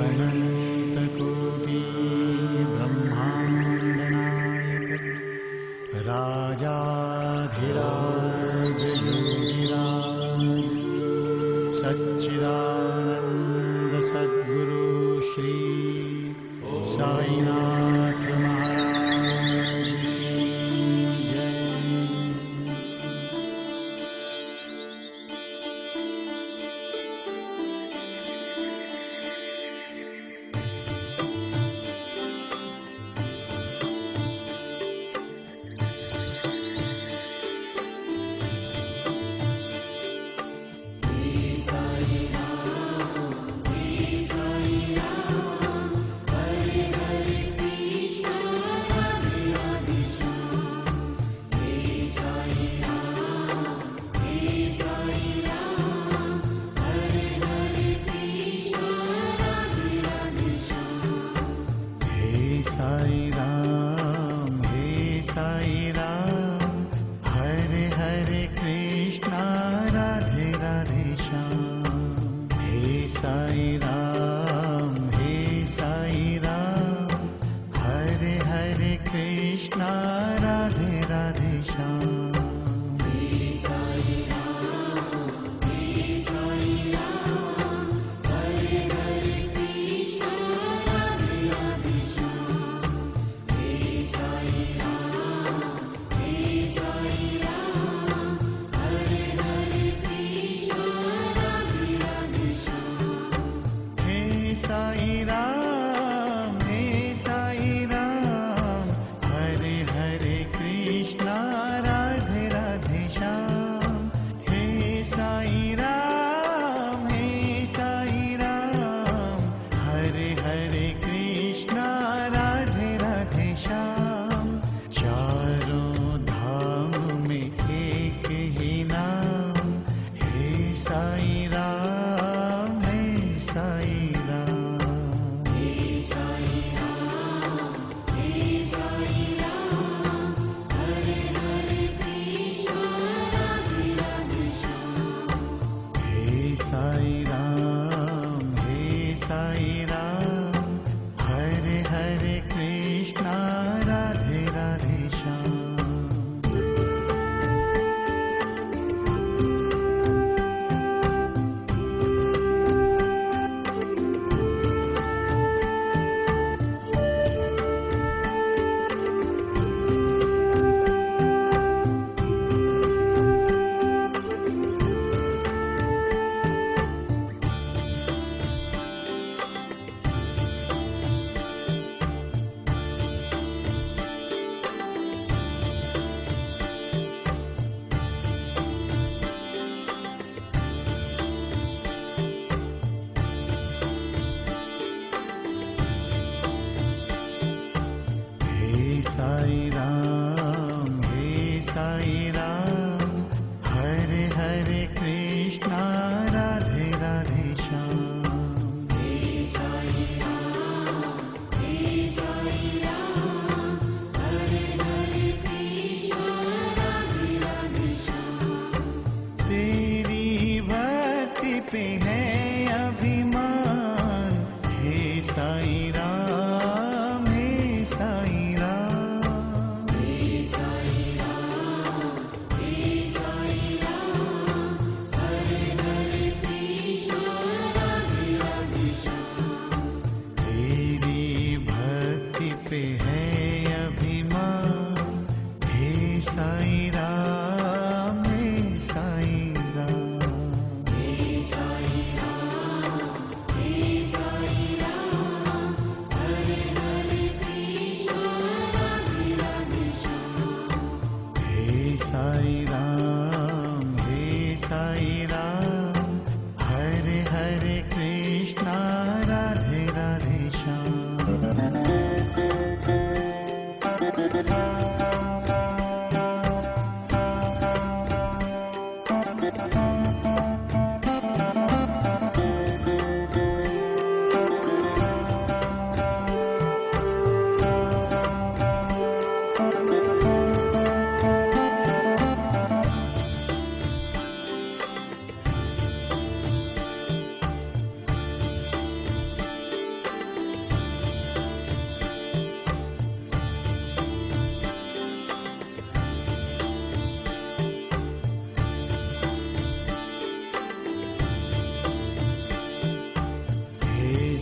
अनन्तकोटि ब्रह्माण्डनायक राजाधिराज योगिराज सच्चिदानंद सद्गुरु श्री साईनाथ महाराज की जय।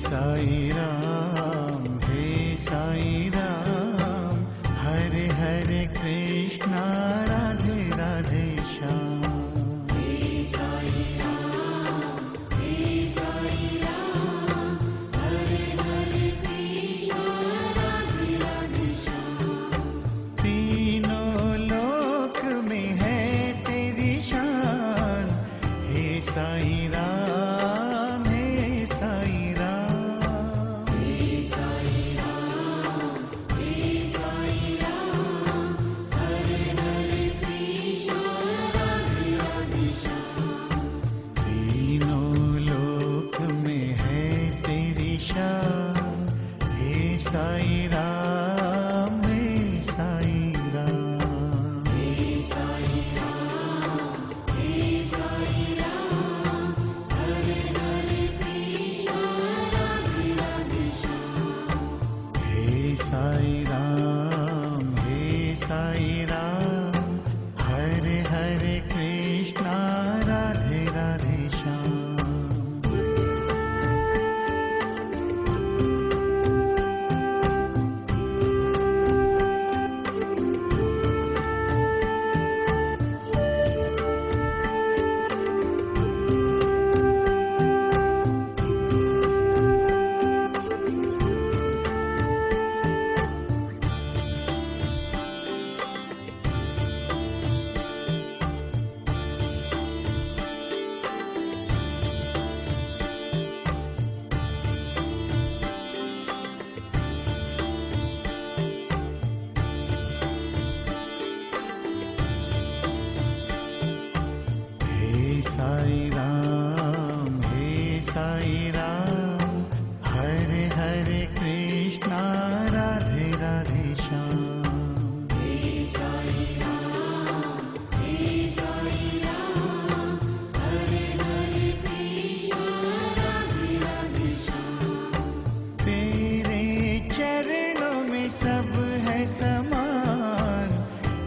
साई राम, हरे हरे कृष्णा राधे राधे श्याम। तीनों लोक में है तेरी शान, हे साई राम, हे साई राम। तीनों लोक में है तेरी शान, हे साई राम, हे साई राम। हे साई राम, हरे हरे कृष्णा राधे राधे श्याम। हे साई राम, हरे हरे कृष्णा राधे राधे श्याम। तेरे चरणों में सब है समान,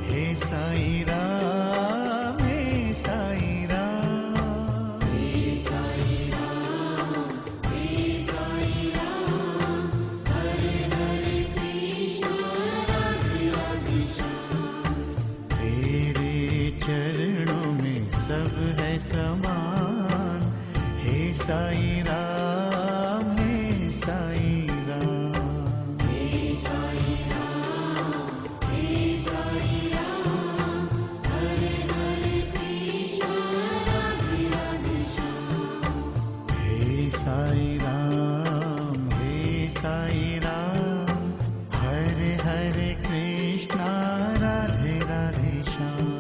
हे साई राम, हे साई राम। तेरे चरणों में सब है समान, हे साई राम, हे साई राम। हे साई राम, हरे हरे कृष्णा राधे राधे श्याम।